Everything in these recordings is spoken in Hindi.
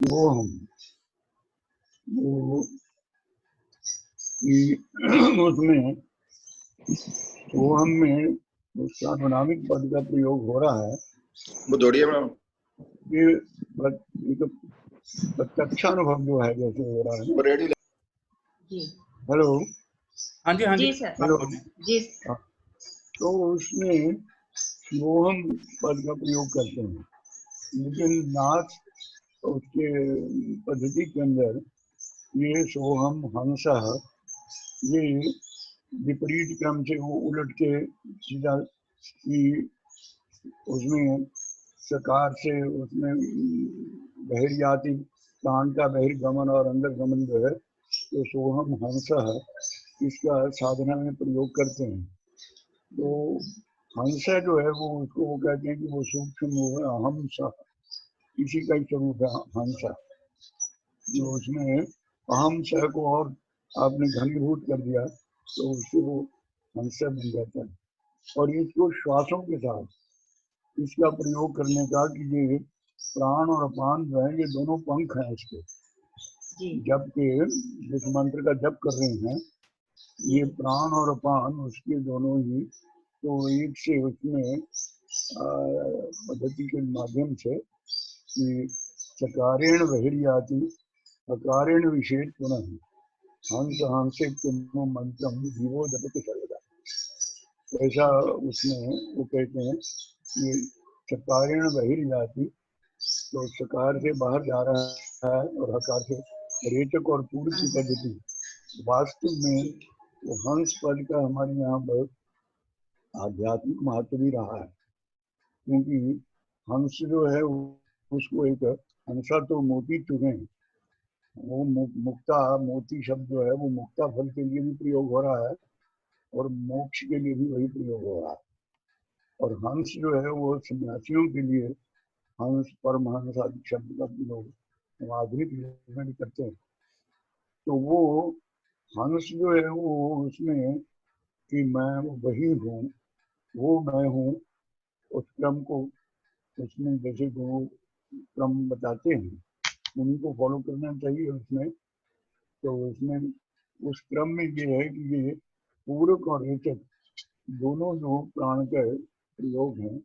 वो हम वो उसमें वो हम में सार्वनामिक पद का प्रयोग हो रहा है कि प्रत्यक्षानुभव जो है जैसे हो रहा है ना। हेलो। हाँ जी, हाँ जी सर। हेलो जी। तो उसमें वो हम पद का प्रयोग करते हैं, लेकिन नाथ उसके पद्धति के अंदर ये सोहम हंसः ये विपरीत क्रम से वो उलट के सीधा उसमें सकार से उसमें बहिर्याति प्राण का बहिर्गमन और अंदर गमन जो है तो सोहम हंसः इसका साधना में प्रयोग करते हैं। तो हंसा जो है वो उसको वो कहते हैं कि वो सूक्ष्म वो है अहम सा, इसी का ही स्वरूप है हंसा। जो उसमें अहम सा को और आपने घनीभूत कर दिया तो उससे वो हंसा बन जाता है। और इसको श्वासों के साथ इसका प्रयोग करने का कि ये प्राण और अपान जो है ये दोनों पंख हैं इसके। जब के जिस मंत्र का जप कर रहे हैं ये प्राण और अपान उसके दोनों ही तो एक से उसमें पद्धति के माध्यम से कि चकारेण बहिर्याति अकारेण विशेष पुनः हंस हंसे पुनः मंत्रम जीवो जपति सर्वदा, ऐसा उसमें वो कहते हैं कि चकारेण बहिर्याति तो चकार से बाहर जा रहा है और हकार से रेचक और पूर्व की पद्धति वास्तव में वो हंस पद का हमारे यहाँ बहुत आध्यात्मिक महत्व भी रहा है, क्योंकि हंस जो है उसको एक हंसा तो मोती चुगे वो मुक्ता मोती शब्द जो है वो मुक्ता फल के लिए भी प्रयोग हो रहा है और मोक्ष के लिए भी वही प्रयोग हो रहा है। और हंस जो है वो सन्यासियों के लिए हंस परमहंस आदि शब्द का प्रयोग आधुनिक युग में भी करते हैं। तो वो हंस जो है वो उसमें कि मैं वही हूँ, वो मैं हूँ, उस क्रम को उसमें जैसे गुरु क्रम बताते हैं उन्हीं को फॉलो करना चाहिए उसमें। तो उसमें उस क्रम में ये है कि ये पूरक और रेचक दोनों जो प्राण के प्रयोग हैं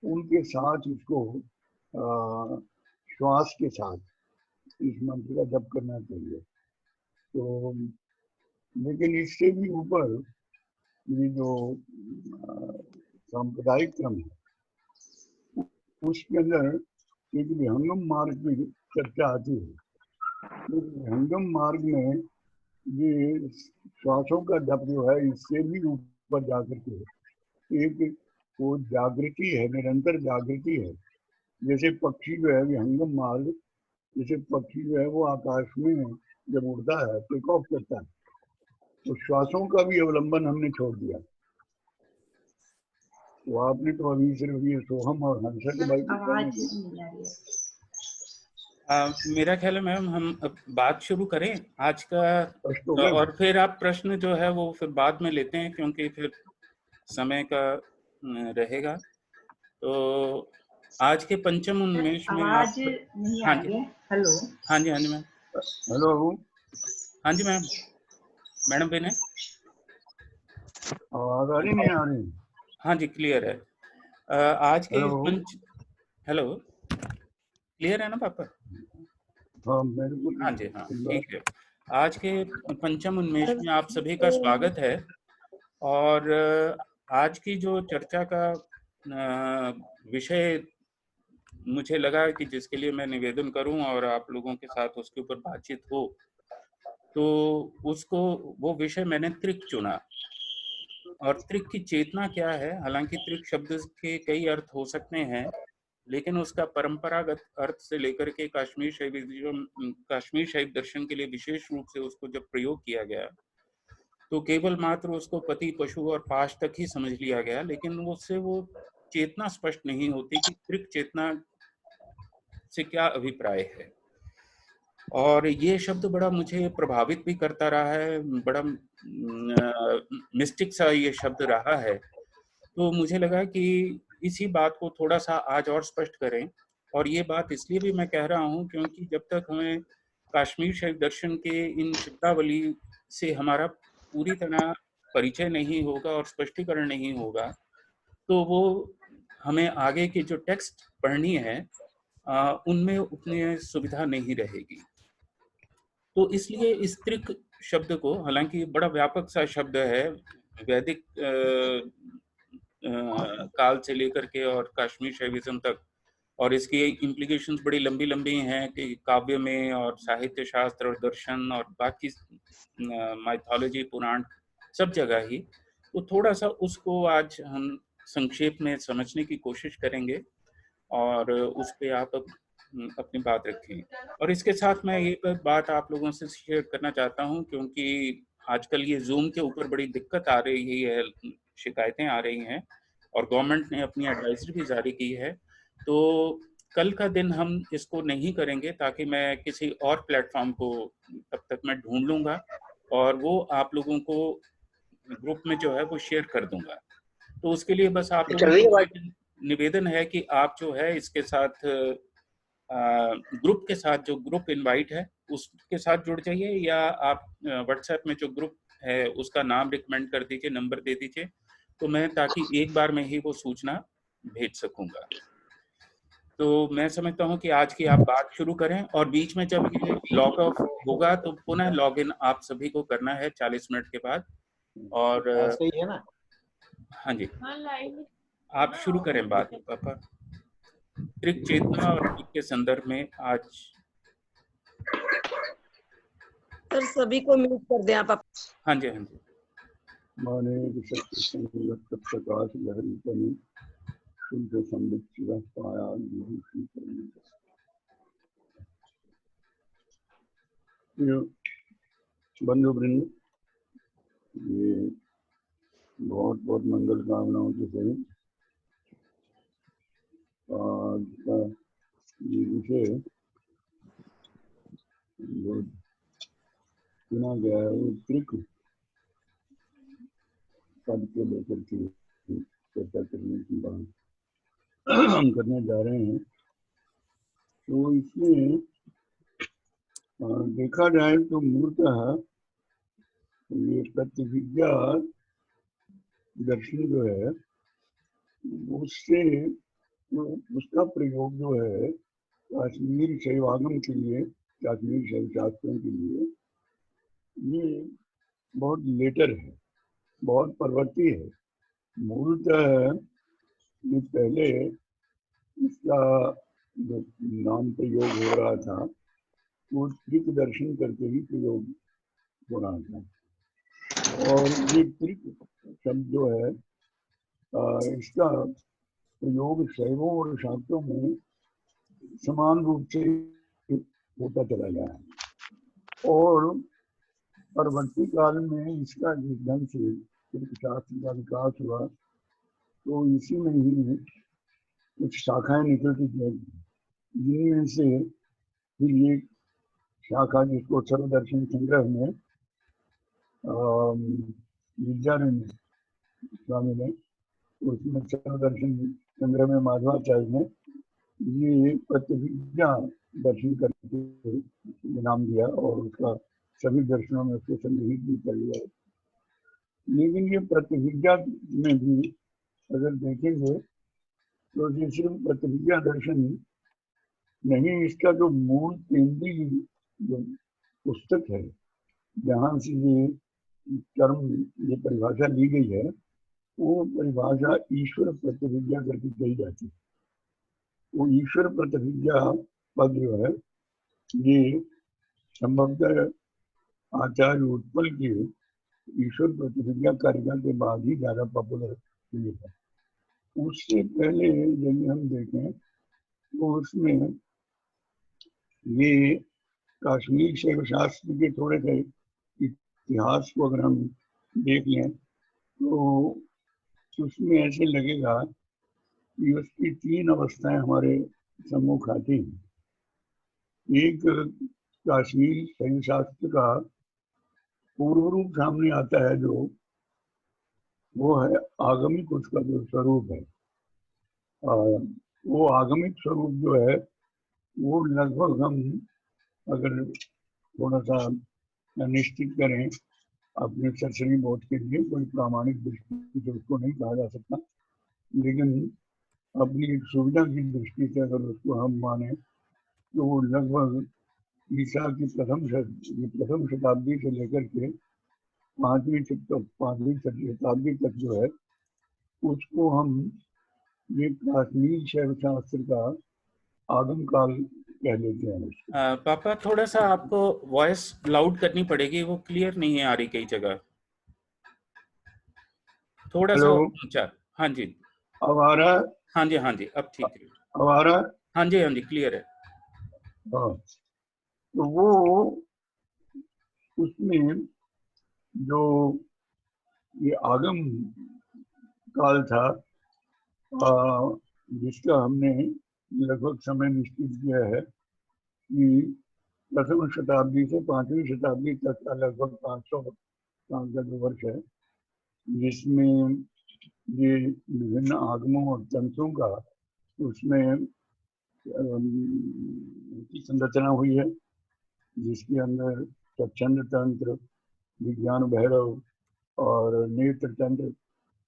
उनके साथ इसको श्वास के साथ इस मंत्र का जप करना चाहिए। तो लेकिन इससे भी ऊपर ये जो सांप्रदायिक क्रम है उसके अंदर एक विहंगम मार्ग की चर्चा आती है। तो विहंगम मार्ग में ये श्वासों का जप जो है इससे भी ऊपर जाकर के एक वो जागृति है, निरंतर जागृति है। जैसे पक्षी जो है विहंगम मार्ग, जैसे पक्षी जो है वो आकाश में जब उड़ता है टेक ऑफ करता है तो श्वासों का भी अवलंबन हमने छोड़ दिया। तो आपने तो अभी सिर्फ ये सोहम और हंसा के बारे में मेरा ख्याल है मैम हम अब बात शुरू करें आज का, और फिर आप प्रश्न जो है वो फिर बाद में लेते हैं क्योंकि फिर समय का रहेगा। तो आज के पंचम उन्मेष में आप नहीं आ रही है। हेलो। हाँ जी, हाँ जी मैम। हेलो। हाँ जी मैम, मैडम विनय आवाज आ रही नहीं आ रही? हाँ जी क्लियर है। आज के हेलो क्लियर है ना पापा? हाँ बिल्कुल। हाँ जी, हाँ ठीक है। आज के पंचम उन्मेष में आप सभी का स्वागत है। और आज की जो चर्चा का विषय मुझे लगा कि जिसके लिए मैं निवेदन करूं और आप लोगों के साथ उसके ऊपर बातचीत हो, तो उसको वो विषय मैंने त्रिक चुना। और त्रिक की चेतना क्या है? हालांकि त्रिक शब्द के कई अर्थ हो सकते हैं, लेकिन उसका परंपरागत अर्थ से लेकर के काश्मीर शैव दर्शन के लिए विशेष रूप से उसको जब प्रयोग किया गया तो केवल मात्र उसको पति पशु और पाश तक ही समझ लिया गया, लेकिन उससे वो चेतना स्पष्ट नहीं होती कि त्रिक चेतना से क्या अभिप्राय है। और ये शब्द बड़ा मुझे प्रभावित भी करता रहा है, बड़ा मिस्टिक सा ये शब्द रहा है। तो मुझे लगा कि इसी बात को थोड़ा सा आज और स्पष्ट करें और ये बात इसलिए भी मैं कह रहा हूँ क्योंकि जब तक हमें कश्मीर शैव दर्शन के इन शब्दावली से हमारा पूरी तरह परिचय नहीं होगा और स्पष्टीकरण नहीं होगा, तो वो हमें आगे के जो टेक्स्ट पढ़नी है उनमें उतनी सुविधा नहीं रहेगी। तो इसलिए इस त्रिक शब्द को, हालांकि बड़ा व्यापक सा शब्द है, वैदिक काल से लेकर के और कश्मीर शैविज्म तक, और इसकी इम्प्लीकेशंस बड़ी लंबी लंबी हैं कि काव्य में और साहित्य शास्त्र और दर्शन और बाकी माइथोलॉजी पुराण सब जगह ही। तो थोड़ा सा उसको आज हम संक्षेप में समझने की कोशिश करेंगे और उस पे आप अपनी बात रखें। और इसके साथ मैं ये बात आप लोगों से शेयर करना चाहता हूँ क्योंकि आजकल ये जूम के ऊपर बड़ी दिक्कत आ रही है, शिकायतें आ रही हैं और गवर्नमेंट ने अपनी एडवाइजरी भी जारी की है। तो कल का दिन हम इसको नहीं करेंगे ताकि मैं किसी और प्लेटफॉर्म को तब तक मैं ढूंढ लूँगा और वो आप लोगों को ग्रुप में जो है वो शेयर कर दूंगा। तो उसके लिए बस आप लोगों को निवेदन है कि आप जो है इसके साथ ग्रुप के साथ, जो ग्रुप इनवाइट है उसके साथ जुड़ जाइए, या आप व्हाट्सएप में जो ग्रुप है उसका नाम रिकमेंड कर दीजिए, नंबर दे दीजिए, तो मैं ताकि एक बार में ही वो सूचना भेज सकूंगा। तो मैं समझता हूं कि आज की आप बात शुरू करें और बीच में जब ये लॉग ऑफ होगा तो पुनः लॉग इन आप सभी को करना है 40 मिनट के बाद। और सही है ना? हाँ जी, आप शुरू करें बात पापा। त्रिक चेतना और त्रिक के संदर्भ में आज सर सभी को म्यूट कर दें आप। हाँ जी, हाँ जी। माने शक्ति संगत प्रकाश लहरी तनु शुद्ध संबित शिव पाया बंधु वृंद, ये बहुत बहुत मंगल कामनाओं के सहित आज का ये विषय जो चुना गया है वो त्रिक पद को लेकर के चर्चा करने की बात हम करने जा रहे हैं। तो इसमें देखा जाए तो मूलतः ये प्रतिविज्ञा दर्शन जो है उससे उसका प्रयोग जो है कश्मीर शैवागम के लिए, कश्मीर शैव शास्त्रों के लिए ये बहुत लेटर है, बहुत परवर्ती है। मूलतः ये पहले इसका जो नाम प्रयोग हो रहा था वो त्रिक दर्शन करके ही प्रयोग हो रहा था। और ये त्रिक शब्द जो है इसका प्रयोग शैवों और शाक्तों में समान रूप से होता चला गया है और परवर्ती काल में इसका जिस ढंग से त्रिक शास्त्र का विकास हुआ तो इसी में ही कुछ शाखाएं निकलती गई, जिनमें से फिर ये शाखा जिसको सर्वदर्शन संग्रह में विद्यारण्य स्वामी ने, उसमें सर्वदर्शन संग्रह में माधवाचार्य ने ये प्रतिविज्ञा दर्शन करके नाम दिया और उसका सभी दर्शनों में उसको संग्रहित भी कर लिया। लेकिन ये प्रतिविज्ञा में भी अगर देखेंगे तो ये सिर्फ प्रतिविज्ञा दर्शन नहीं, इसका जो मूल केंद्रीय जो पुस्तक है जहाँ से ये टर्म, ये परिभाषा ली गई है, वो परिभाषा ईश्वर प्रतिविज्ञा करके कही जाती है। वो ईश्वर प्रतिविज्ञा पद जो है ये संभवतः आचार्य उत्पल की ईश्वर प्रतिविज्ञा कारिका के बाद ही ज्यादा पॉपुलर हुई है। उससे पहले यदि हम देखें तो उसमें ये कश्मीर शैव शास्त्र के थोड़े से इतिहास को अगर हम देख लें तो उसमें ऐसे लगेगा कि उसकी तीन अवस्थाएं हमारे सम्मुख आती हैं। एक कश्मीर शैव शास्त्र का पूर्व रूप सामने आता है, जो वो है आगमिक, उसका जो स्वरूप है वो आगमिक स्वरूप जो है वो लगभग हम अगर थोड़ा सा निश्चित करें अपने सरसरी बोध के लिए, कोई प्रामाणिक दृष्टि से उसको नहीं कहा जा सकता, लेकिन अपनी एक सुविधा की दृष्टि से अगर उसको हम माने तो वो लगभग ईसा की प्रथम शताब्दी से लेकर के पांचवी शताब्दी तक जो है उसको हम ये कश्मीर शैव शास्त्र का आगम काल कह देते हैं। पापा थोड़ा सा आपको वॉइस लाउड करनी पड़ेगी, वो क्लियर नहीं है आ रही कई जगह, थोड़ा सा हेलो, ऊंचा। हाँ जी, अब आ रहा है? हाँ जी, हाँ जी, अब ठीक है। अब आ रहा है? हाँ जी, हाँ जी, क्लियर है। हाँ, तो वो उसमें जो ये आगम काल था जिसका हमने लगभग समय निश्चित किया है कि प्रथम शताब्दी से पांचवी शताब्दी तक का लगभग 500 साल का जो वर्ष है, जिसमें ये विभिन्न आगमों और तंत्रों का उसमें की संरचना हुई है, जिसके अंदर स्वच्छंद तंत्र, विज्ञान भैरव और नेत्र तंत्र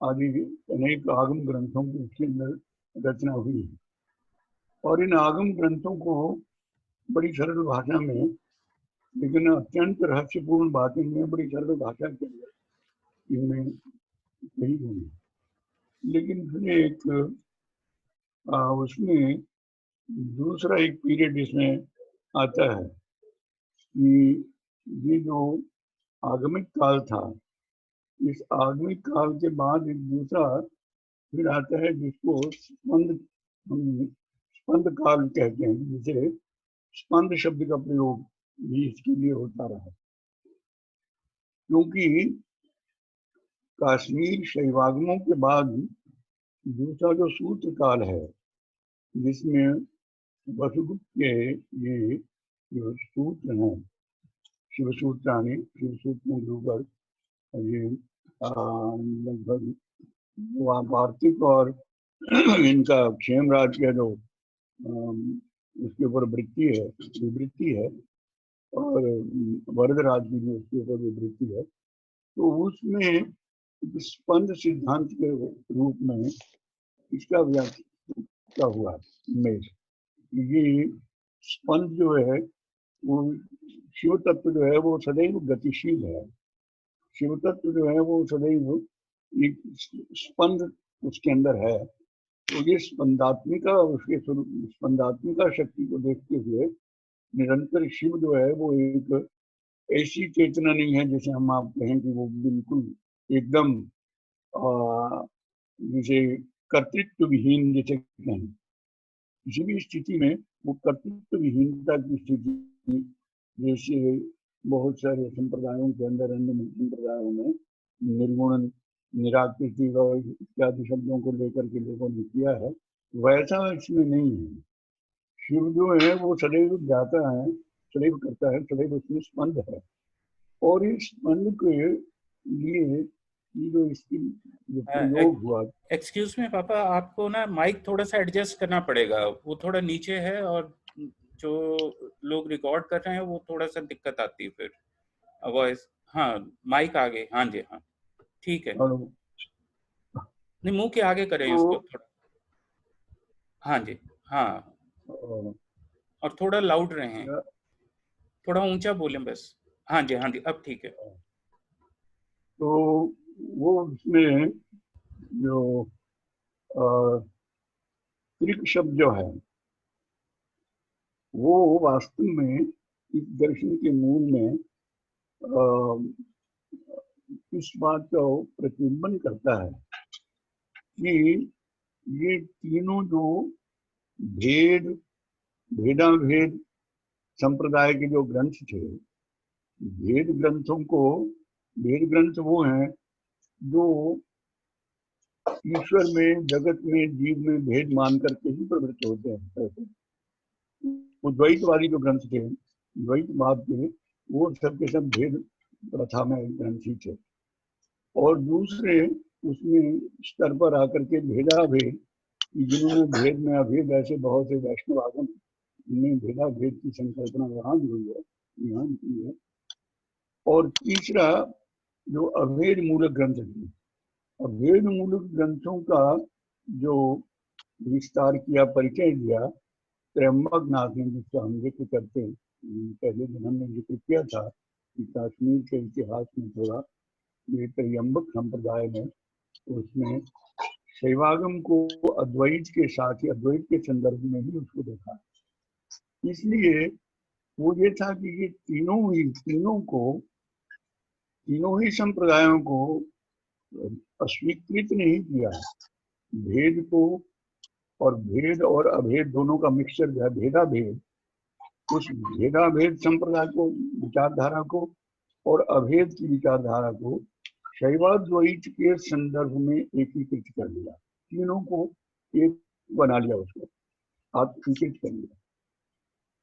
आदि अनेक आगम ग्रंथों की उसके अंदर रचना हुई है। और इन आगम ग्रंथों को बड़ी सरल भाषा में, लेकिन अत्यंत रहस्यपूर्ण बातें में बड़ी सरल भाषा के अंदर इनमें कही हुई है। लेकिन फिर एक उसमें दूसरा एक पीरियड इसमें आता है कि ये जो आगमिक काल था, इस आगमिक काल के बाद एक दूसरा फिर आता है जिसको स्पंद काल कहते हैं, जिसे स्पंद शब्द का प्रयोग भी इसके लिए होता रहा, क्योंकि कश्मीर शैवागमों के बाद दूसरा जो सूत्र काल है, जिसमें वसुगुप्त के ये जो सूत्र हैं, शिव सूत्राणी, शिव सूत्र के ऊपर ये लगभग वार्तिक और इनका क्षेमराज का जो उसके ऊपर विवृत्ति है और वरदराज की भी उसके ऊपर विवृत्ति है, तो उसमें स्पंद सिद्धांत के रूप में इसका व्याख्या हुआ में ये स्पंद जो है वो शिव तत्व जो है वो सदैव गतिशील है। शिव तत्व जो है वो सदैव एक स्पंद उसके अंदर है, तो ये स्पंदात्मिका, उसके स्पंदात्मिका शक्ति को देखते हुए निरंतर शिव जो है वो एक ऐसी चेतना नहीं है जैसे हम आप कहें कि वो बिल्कुल एकदम जिसे कर्तृत्व विहीन जैसे कहें, किसी भी स्थिति में वो कर्तृत्व विहीनता की स्थिति, जैसे बहुत सारे संप्रदायों के अंदर, अन्य संप्रदायों में निर्गुण निराकृति और इत्यादि शब्दों को लेकर के लोगों ने किया है, वैसा इसमें नहीं है। शिव जो है वो सदैव जाता है, सदैव करता है, सदैव उसमें स्पंद है, और इस स्पंद के लिए जो इसकी जो प्रयोग हुआ। एक्सक्यूज मी पापा, आपको ना माइक थोड़ा सा एडजस्ट करना पड़ेगा, वो थोड़ा नीचे है और जो लोग रिकॉर्ड कर रहे हैं वो थोड़ा सा दिक्कत आती है फिर वॉइस। हाँ, माइक आगे, हाँ जी, हाँ ठीक है, नहीं मुंह के आगे करें इसको थोड़ा, हाँ जी, हाँ, और थोड़ा लाउड रहे, थोड़ा ऊंचा बोलें बस। हाँ जी, हाँ जी, अब ठीक है। तो वो उसमें जो त्रिक शब्द जो है वो वास्तव में इस दर्शन के मूल में इस बात का प्रतिबिंबन करता है कि ये तीनों जो भेदाभेद संप्रदाय के जो ग्रंथ थे, भेद ग्रंथ वो हैं जो ईश्वर में, जगत में, जीव में भेद मान करके ही प्रवृत्त होते हैं। वो द्वैतवादी जो ग्रंथ थे, द्वैतवाद के, वो सब के सब भेद प्रथा में ग्रंथ ही थे। और दूसरे उसमें स्तर पर आकर के भेदाभेद, जिन्होंने भेद में अभेद, ऐसे बहुत से वैष्णव आगम में भेदा भेद की संकल्पना वहां भी हुई है, यहाँ भी है। और तीसरा जो अभेद मूलक ग्रंथ है, अभेद मूलक ग्रंथों का जो विस्तार किया, परिचय दिया त्र्यंबक नाथ ने, जिसका हम जिक्र करते हैं, पहले दिन हमने जिक्र किया था कि कश्मीर के इतिहास में थोड़ा ये त्र्यंबक संप्रदाय में, उसमें शैवागम को अद्वैत के साथ ही, अद्वैत के संदर्भ में ही उसको देखा। इसलिए वो ये था कि ये तीनों ही संप्रदायों को अस्वीकृत नहीं किया। भेद को, और भेद और अभेद दोनों का मिक्सचर जो है भेदा भेद, उस भेदा भेद संप्रदाय को, विचारधारा को, और अभेद की विचारधारा को शैवाद्वैत के संदर्भ में एकीकृत कर लिया। तीनों को एक बना लिया, उसको आत्मीकृत कर लिया।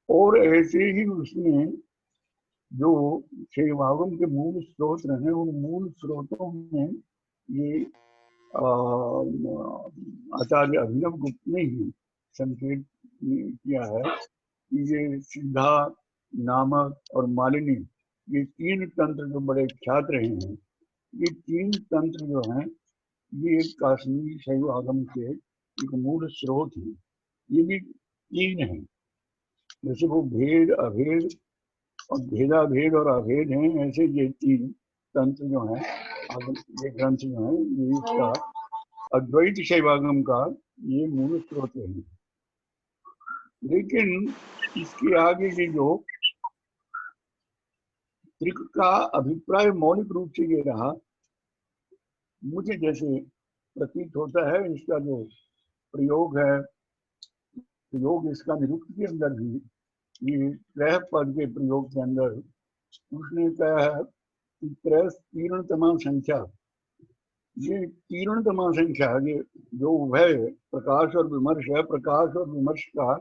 और ऐसे ही उसमें जो शैवागम के मूल स्रोत रहे, उन मूल स्रोतों में ये आचार्य अभिनव गुप्त ने ही संकेत किया है कि ये सिद्धा, नामक और मालिनी, ये तीन तंत्र जो बड़े ख्यात रहे हैं, ये तीन तंत्र जो हैं ये काश्मीरी शैव आगम के एक मूल स्रोत हैं। ये भी तीन हैं, जैसे वो भेद, अभेद और भेदा भेद और अभेद हैं, ऐसे ये तीन तंत्र जो हैं, ये ग्रंथ जो हैं, ये इसका अद्वैत शैवागम का ये मूल स्रोत है। लेकिन इसके आगे ये जो त्रिक का अभिप्राय मौलिक रूप से ये रहा, मुझे जैसे प्रतीत होता है, इसका जो प्रयोग है, प्रयोग इसका निरुक्त के अंदर भी, ये त्रय पद के प्रयोग के अंदर उसने कहा है कि त्रय तीर्णतमा संख्या, ये तीर्णतमा संख्या, ये जो उभय प्रकाश और विमर्श है, प्रकाश और विमर्श का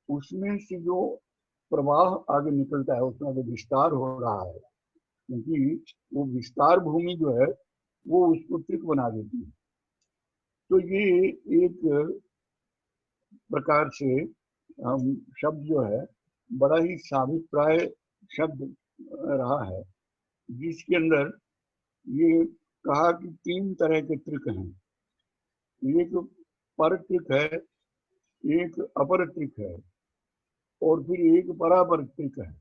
उसमें से जो प्रवाह आगे निकलता है, उसमें जो विस्तार हो रहा है, क्योंकि वो विस्तार भूमि जो है वो उसको त्रिक बना देती है। तो ये एक प्रकार से शब्द जो है बड़ा ही साभिप्राय शब्द रहा है, जिसके अंदर ये कहा कि तीन तरह के त्रिक हैं। एक पर त्रिक है, एक अपर त्रिक है, और फिर एक परापर त्रिक है।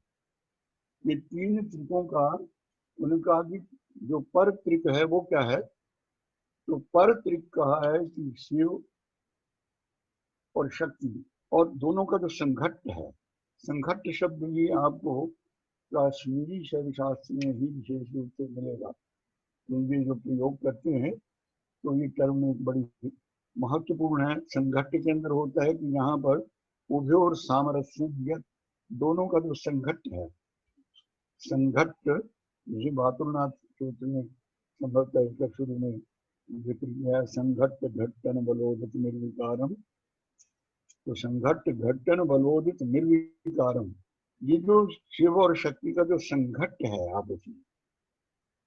ये तीन त्रिकों का उन्होंने कहा कि जो पर त्रिक है वो क्या है, तो पर त्रिक कहा है कि शिव और शक्ति, और दोनों का जो संघट्ट है, संघट्ट शब्द ये आपको काश्मीरी शैव शास्त्र में ही विशेष रूप से मिलेगा। तो ये जो प्रयोग करते हैं, तो ये टर्म एक बड़ी महत्वपूर्ण है। संघट्ट के अंदर होता है कि यहाँ पर उभय और सामरस्य दोनों का जो संघट्ट है, संघट्ट, ये बातुलनाथ सूत्र में संभवतः इसका शुरू में जिक्र किया है, संघट्ट घट्टन बलोदित निर्विकारम। तो संघट्ट घट्टन बलोदित निर्विकारम, ये जो शिव और शक्ति का जो संघट्ट है आपस में,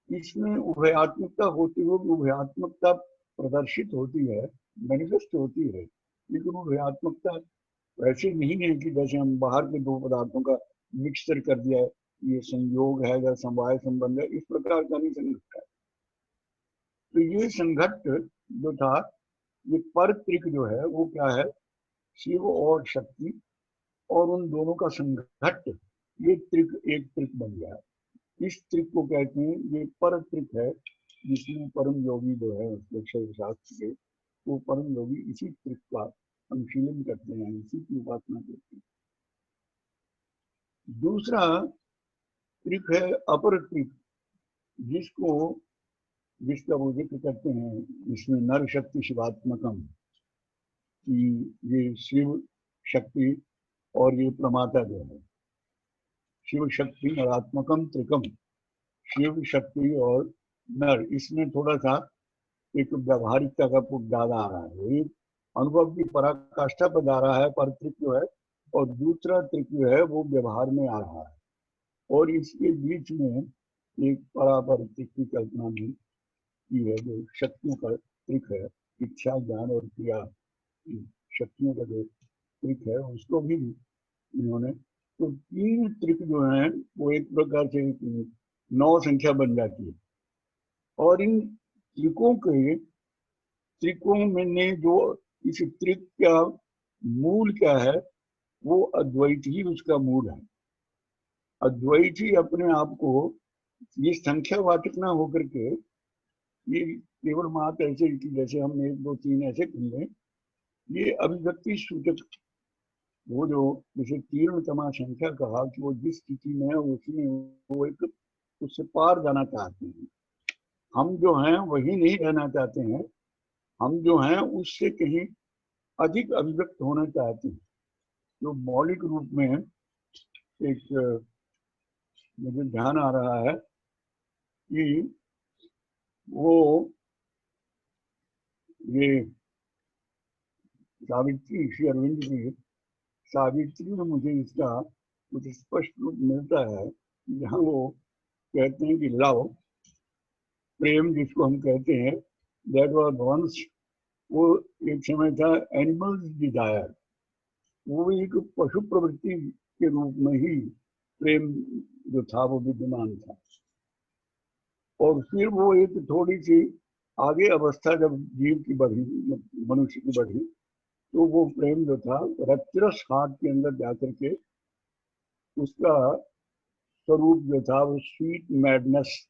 इसमें उभयात्मकता होती हुई, उभयात्मकता प्रदर्शित होती है, मैनिफेस्ट होती है। लेकिन उभयात्मकता वैसे नहीं है कि जैसे हम बाहर के दो पदार्थों का मिक्सचर कर दिया है, ये संयोग है या समवाय संबंध है, इस प्रकार का नहीं संघट्ट है। तो ये संघट्ट जो था, ये पर त्रिक जो है वो क्या है, शिव और शक्ति और उन दोनों का संघट्ट, ये त्रिक एक त्रिक बन गया। इस त्रिक को कहते हैं, ये पर त्रिक है, जिसमें परम योगी जो है शैव शास्त्र के, वो परम योगी इसी त्रिक का अनुशीलन करते हैं, इसी की उपासना करते हैं। दूसरा त्रिक है अपर त्रिक, जिसका वो जिक्र करते हैं इसमें नर शक्ति शिवात्मकम, कि ये शिव शक्ति और ये प्रमाता जो है, शिव शक्ति नरात्मकम त्रिकम, शिव शक्ति और नर, इसमें थोड़ा सा एक व्यावहारिकता का ज्यादा आ रहा है, एक अनुभव की पराकाष्ठा पर जा रहा है पर त्रिक जो है, और दूसरा त्रिक जो है वो व्यवहार में आ रहा है, और इसके बीच में एक परापर त्रिक की कल्पना भी की है, जो शक्तियों का त्रिक है, इच्छा ज्ञान और क्रिया, शक्तियों का जो त्रिक है उसको भी इन्होंने। तो 3 त्रिक जो है वो एक प्रकार से 9 संख्या बन जाती है। और इन त्रिकों में ने जो इस त्रिक का मूल क्या है, वो अद्वैत ही उसका मूल है। अद्वैत ही अपने आप को ये संख्यावाचक ना होकर के, ये केवल मात्र ऐसे कि जैसे हम 1 2 3 ऐसे कर लें, ये अभिव्यक्ति सूचक, वो जो जैसे तीर्णतमा संख्या कहा कि वो जिस स्थिति में है उसमें वो एक उससे पार जाना चाहते हैं। हम जो हैं वही नहीं रहना चाहते हैं, हम जो हैं उससे कहीं अधिक अभिव्यक्त होना चाहते हैं। जो मौलिक रूप में एक मुझे ध्यान आ रहा है कि वो ये सावित्री, श्री अरविंद की सावित्री में मुझे इसका कुछ स्पष्ट रूप मिलता है, जहाँ वो कहते हैं कि लव, प्रेम जिसको हम कहते हैं, दैट वाज वंस, वो एक समय था एनिमल्स डिजायर, वो एक पशु प्रवृत्ति के रूप में ही प्रेम जो था वो विद्यमान था। और फिर वो एक थोड़ी सी आगे अवस्था जब जीव की बढ़ी, मनुष्य की बढ़ी, तो वो प्रेम जो था रक्तरस हार्ट के अंदर जाकर के उसका स्वरूप जो था वो स्वीट मैडनेस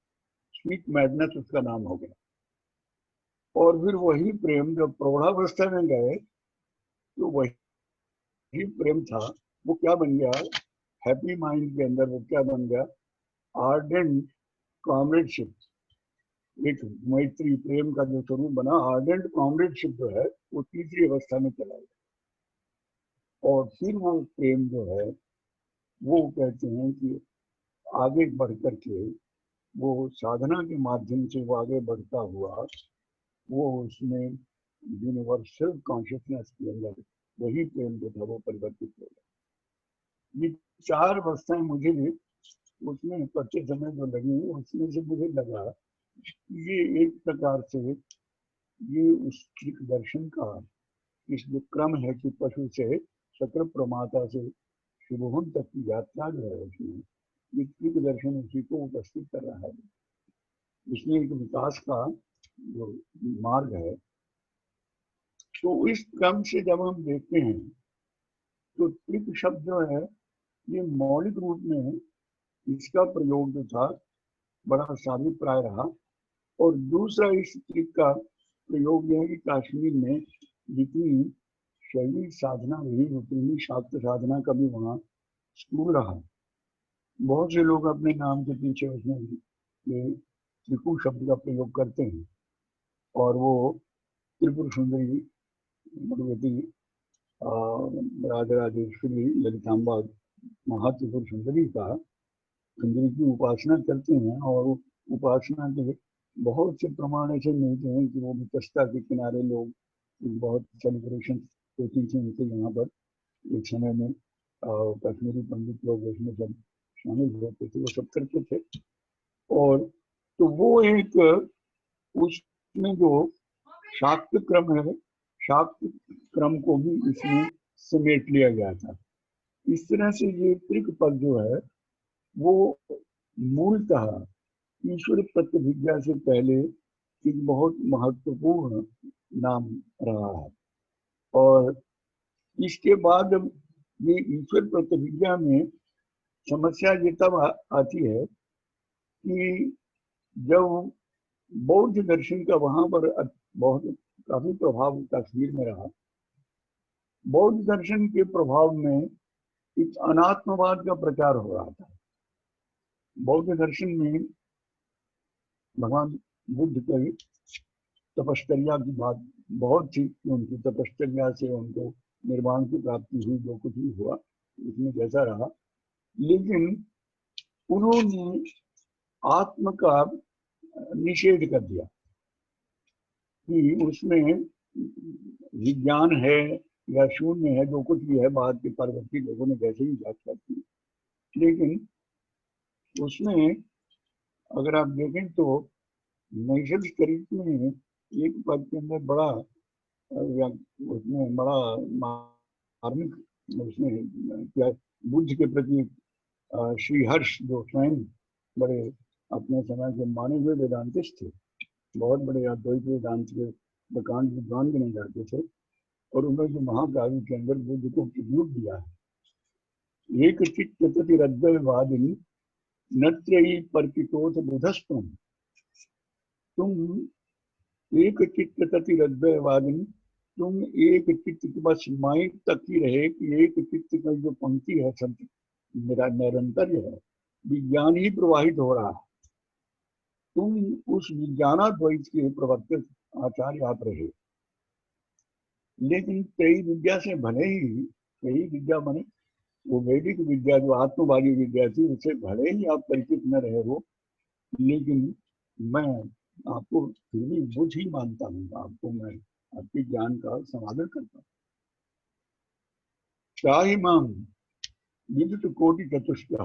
उसका नाम हो गया। और फिर वही प्रेम जब प्रौढ़ावस्था में गए तो वही प्रेम था, वो क्या बन गया, हैप्पी माइंड के अंदर वो क्या बन गया, आर्डेंट कॉमरेडशिप। एक मैत्री प्रेम का जो स्वरूप बना, आर्डेंट कॉमरेडशिप जो है, वो तीसरी अवस्था में चला गया। और फिर वो प्रेम जो है वो कहते हैं कि आगे बढ़ करके वो साधना के माध्यम से वो आगे बढ़ता हुआ वो उसमें यूनिवर्सल कॉन्शियसनेस के अंदर वही प्रेम जो था वो परिवर्तित हो गया। ये 4 अवस्थाएं मुझे उसमें पढ़ते समय जो लगी, उसमें से मुझे लगा ये एक प्रकार से ये उस दर्शन का इस जो क्रम है कि पशु से शक्र प्रमाता से शुभम तक की यात्रा जो है उसमें ये दर्शन उसी को उपस्थित कर रहा है। इसमें एक विकास का जो मार्ग है। तो इस क्रम से जब हम देखते हैं तो त्रिक शब्द जो है ये मौलिक रूप में इसका प्रयोग जो था बड़ा साबितप्राय रहा। और दूसरा इस त्रिक का प्रयोग यह है कि कश्मीर में जितनी शैली साधना रही उतनी शास्त्र साधना का भी वहाँ स्कूल रहा। बहुत से लोग अपने नाम के पीछे उसमें ये त्रिकु शब्द का प्रयोग करते हैं और वो त्रिपुर सुंदरी, भगवती, राजराजेश्वरी, ललितांबा, महात्रिपुर सुंदरी की उपासना करते हैं। और उपासना के बहुत से प्रमाण ऐसे मिलते हैं कि वो वितस्ता के किनारे लोग बहुत सेलिब्रेशन होती थी उनके यहाँ पर। एक समय में कश्मीरी पंडित लोग उसमें सब शामिल होते थे, वो सब करते थे। और तो वो एक उसमें जो शाक्त क्रम है, शाक्त क्रम को भी इसमें समेट लिया गया था। इस तरह से ये त्रिक पद जो है वो मूलतः ईश्वर प्रतिभिज्ञा से पहले एक बहुत महत्वपूर्ण नाम रहा है। और इसके बाद ये ईश्वर प्रतिभिज्ञा में समस्या ये तब आती है कि जब बौद्ध दर्शन का वहां पर बहुत काफी प्रभाव कश्मीर में रहा। बौद्ध दर्शन के प्रभाव में एक अनात्मवाद का प्रचार हो रहा था। बौद्ध दर्शन में भगवान बुद्ध की तपश्चर्या की बात बहुत थी कि उनकी तपश्चर्या से उनको निर्वाण की प्राप्ति हुई, जो कुछ भी हुआ उसमें कैसा रहा। लेकिन उन्होंने आत्म का निषेध कर दिया कि उसमें विज्ञान है या शून्य है, जो कुछ भी है बाद के परवर्ती लोगों ने जैसे ही व्याख्या की। लेकिन उसमें अगर आप देखें तो नैषध चरित्र में एक पद के अंदर बड़ा उसमें बड़ा मार्मिक उसमें क्या बुद्ध के प्रति श्रीहर्ष जो स्वयं बड़े अपने समय के माने हुए वेदांतिस्ट थे, बहुत बड़े अद्वैत वेदांत के प्रकांड विद्वान गिने जाते थे, और उन्होंने जो महाकाव्य के अंदर बुद्ध को ट्रिब्यूट दिया है, एक चित्ततिरद्वैवादिनी नत्रयी पर्कितोथ बुधस्तुम, तुम एक चित्ततिरद्वैवादिनी, तुम एक चित्त के बस माइंड तक ही रहे कि एक चित्त का जो पंक्ति है सब मेरा निरंतर है, विज्ञान ही प्रवाहित हो रहा है, तुम उस विज्ञानाद्वैत के प्रवर्तक आचार्य आप रहे। लेकिन त्रयी विद्या से भले ही, त्रयी विद्या माने वो वैदिक विद्या जो आत्मवादी विद्या थी, उससे भले ही आप परिचित न रहे हो, लेकिन मैं आपको फिर भी बुद्ध ही मानता हूँ, आपको मैं आपके ज्ञान का समादर करता हूँ। चाहे माम विद्युत कोटि चतुष्का,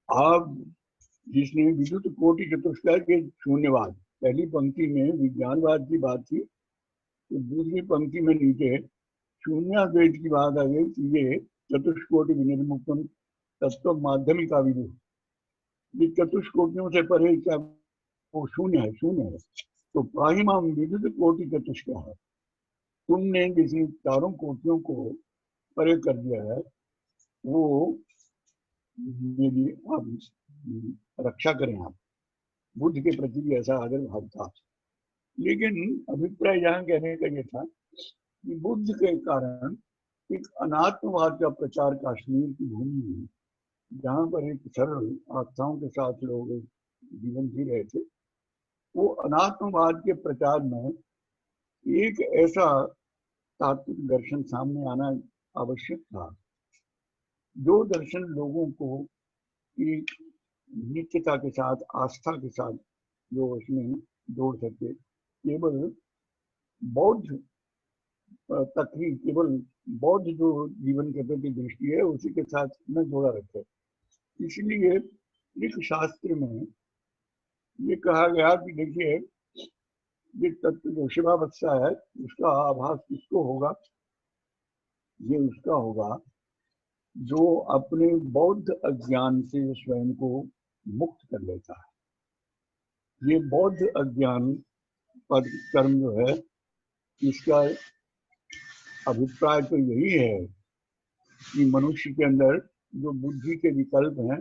आप जिसने विद्युत कोटि चतुष्का के शून्यवाद, पहली पंक्ति में विज्ञानवाद की बात थी, तो दूसरी पंक्ति में नीचे शून्याद्वैत की बात आ गई कि ये चतुष्कोटि विनिर्मुक्तम तत्व माध्यमिका विदु, ये चतुष्कोटियों से परे क्या वो शून्य है, शून्य है। तो पाहिमा विद्युत कोटि चतुष्का है, तुमने जिस चारों कोटियों को परे कर दिया है, वो मेरी आप रक्षा करें। आप बुद्ध के प्रति भी ऐसा आदर भाव था, लेकिन अभिप्राय यहाँ कहने का ये था कि बुद्ध के कारण एक अनात्मवाद का प्रचार कश्मीर की भूमि में, जहाँ पर एक सरल आस्थाओं के साथ लोग जीवन जी रहे थे, वो अनात्मवाद के प्रचार में एक ऐसा तात्विक दर्शन सामने आना आवश्यक था, जो दर्शन लोगों को एक नित्यता के साथ, आस्था के साथ जो उसमें जोड़ सके। केवल बौद्ध तक ही, केवल बौद्ध जो जीवन के प्रति दृष्टि है उसी के साथ न जोड़ा रखे। इसलिए इस शास्त्र में ये कहा गया कि देखिए, ये तत्व जो शिवावस्था है उसका आभास किसको होगा, ये उसका होगा जो अपने बौद्ध अज्ञान से स्वयं को मुक्त कर लेता है। ये बौद्ध अज्ञान पद कर्म जो है, इसका अभिप्राय तो यही है कि मनुष्य के अंदर जो बुद्धि के विकल्प हैं,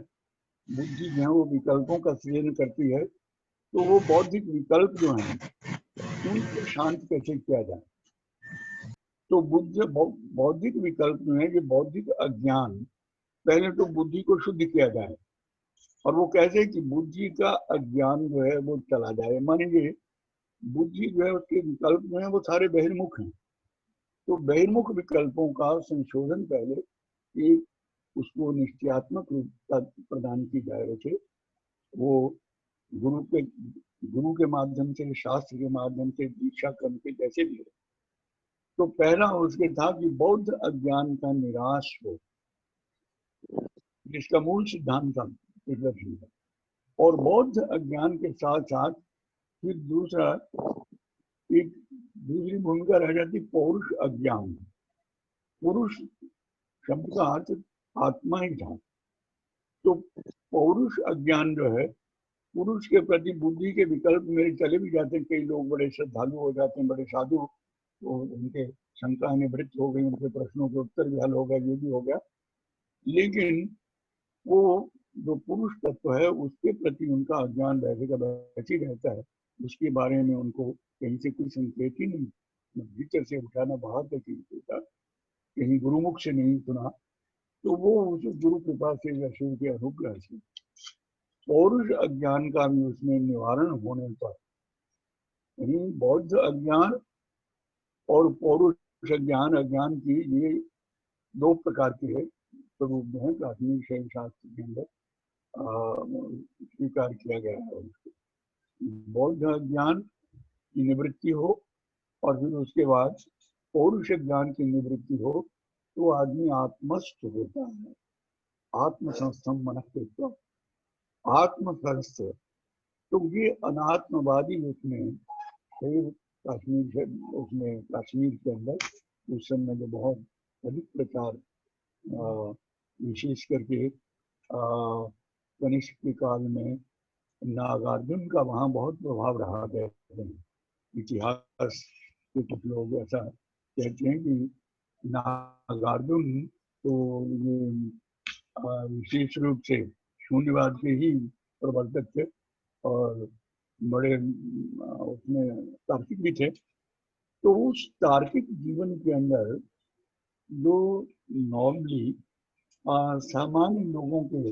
बुद्धि जो है वो विकल्पों का सृजन करती है, तो वो बौद्धिक विकल्प जो हैं उनको शांत कैसे किया जाए। तो बौद्धिक विकल्प जो है, ये बौद्धिक अज्ञान, पहले तो बुद्धि को शुद्ध किया जाए, और वो कैसे कि बुद्धि का अज्ञान जो है वो चला जाए। मानिए बुद्धि जो है उसके विकल्प जो है वो सारे बहिर्मुख हैं, तो बहिर्मुख विकल्पों का संशोधन पहले एक उसको निश्चयात्मक रूप प्रदान की जाए। वैसे वो गुरु के माध्यम से, शास्त्र के माध्यम से, दीक्षा क्रम के जैसे भी है। तो पहला उसके था कि बौद्ध अज्ञान का निराश हो, जिसका मूल सिद्धांत था है। और बौद्ध अज्ञान के साथ साथ फिर दूसरा एक दूसरी भूमिका रह जाती पौरुष अज्ञान। पुरुष शब्द का अर्थ आत्मा ही था, तो पौरुष अज्ञान जो है, पुरुष के प्रति बुद्धि के विकल्प मेरे चले भी जाते हैं। कई लोग बड़े श्रद्धालु हो जाते हैं, बड़े साधु, तो उनके शंका निवृत्त हो गई, उनके प्रश्नों के उत्तर भी हल हो गया, ये भी हो गया। लेकिन वो जो पुरुष तत्व है उसके प्रति उनका अज्ञान वैसे का वैसे ही रहता है, उसके बारे में उनको कहीं से कोई संकेत ही नहीं, भीतर से उठाना बाहर तक ही होता, कहीं गुरुमुख से नहीं सुना। तो वो उस गुरु कृपा से या शिव के अनुग्रह से पौरुष अज्ञान का भी उसमें निवारण होने पर, यानी बौद्ध अज्ञान और पौरुष अज्ञान, अज्ञान की ये दो प्रकार के है स्वरूप में है, प्राथमिक शैव शास्त्र के अंदर स्वीकार किया गया है। बौद्ध अज्ञान की निवृत्ति हो और फिर उसके बाद पौरुष ज्ञान की निवृत्ति हो, तो आदमी आत्मस्थ होता है। आत्मसंस्थम मनस्थित्व, आत्मसंस्थ। तो ये अनात्मवादी उसमें कश्मीर के अंदर उस समय जो बहुत अधिक प्रचार विशेष करके कनिष्क के काल में नागार्जुन का वहाँ बहुत प्रभाव रहा। कहते हैं इतिहास के कुछ लोग ऐसा कहते हैं कि नागार्जुन तो ये विशेष रूप से शून्यवाद के ही प्रवर्तक थे और बड़े उसमें तार्किक भी थे। तो उस तार्किक जीवन के अंदर जो नॉर्मली सामान्य लोगों के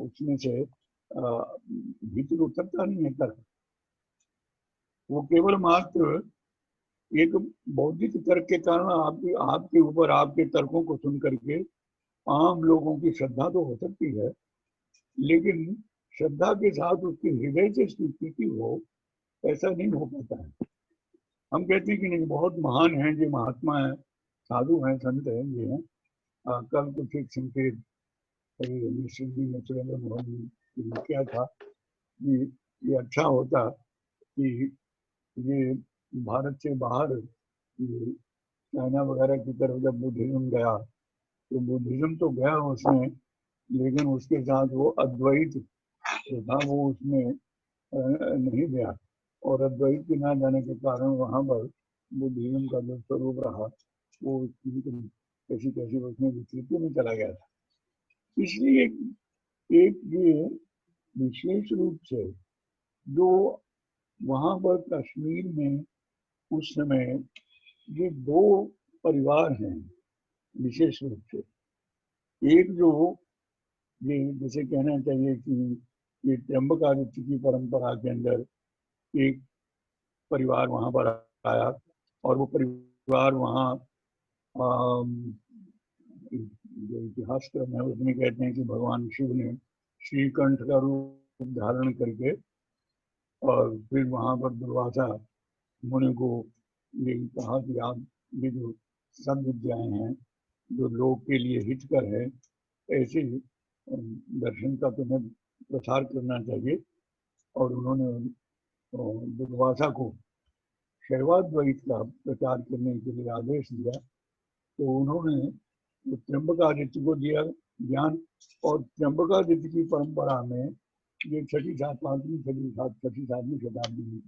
उसमें से भीतर उतरता नहीं है तर्क, वो केवल मात्र एक बौद्धिक तर्क के कारण आपके ऊपर आपके तर्कों को सुन करके आम लोगों की श्रद्धा तो हो सकती है, लेकिन श्रद्धा के साथ उसके हृदय से स्वीकृति हो, ऐसा नहीं हो पाता है। हम कहते हैं कि नहीं बहुत महान हैं, जो महात्मा है, साधु हैं, संत हैं, ये हैं। कल कुछ एक संकेत सुरेंद्र मोहन जी क्या था कि ये अच्छा होता कि ये भारत से बाहर चाइना वगैरह की तरफ जब बुद्धिज्म गया तो बुद्धिज्म तो गया उसमें, लेकिन उसके साथ वो अद्वैत जो था वो उसमें नहीं गया, और अद्वैत के ना जाने के कारण वहाँ पर बुद्धिज्म का जो स्वरूप रहा वो कैसी कैसी उसमें विकृति में चला गया था। इसलिए एक ये विशेष रूप से जो वहाँ पर कश्मीर में उस समय ये दो परिवार हैं विशेष रूप से। एक जो ये जैसे कहना चाहिए कि ये त्र्यंबकादित्य की परंपरा के अंदर एक परिवार वहाँ पर आया, और वो परिवार वहाँ जो इतिहास क्रम है उसमें कहते हैं कि भगवान शिव ने श्रीकंठ का रूप धारण करके और फिर वहाँ पर दुर्वासा मुनि को ये कहा कि आप ये जो सब विद्याएं हैं जो लोग के लिए हितकर है, ऐसे दर्शन का तुम्हें प्रसार करना चाहिए। और उन्होंने दुर्वासा को शैवाद्वैत का प्रचार करने के लिए आदेश दिया। तो उन्होंने त्र्यंबकादित्य को दिया ज्ञान, और त्र्यंबकादित्य की परंपरा में ये छठी सातवीं शताब्दी में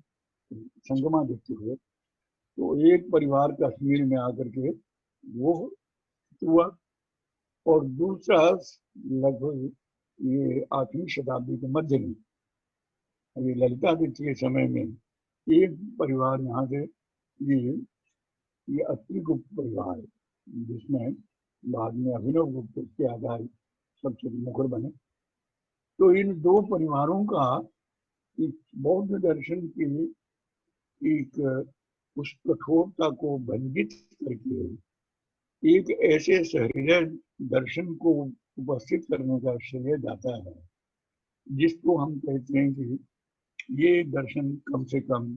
संगमादित्य हुए। तो एक परिवार कश्मीर में आकर के वो हुआ, और दूसरा लगभग ये 8वीं शताब्दी के मध्य में ये ललितादित्य के समय में एक परिवार यहाँ से ये अत्रिगुप्त परिवार, जिसमें बाद में अभिनव गुप्त के आधार सबसे मुखर बने। तो इन दो परिवारों का एक बौद्ध दर्शन की एक उस कठोरता को भंजित करके एक ऐसे सहृदय दर्शन को उपस्थित करने का श्रेय जाता है, जिसको हम कहते हैं कि ये दर्शन कम से कम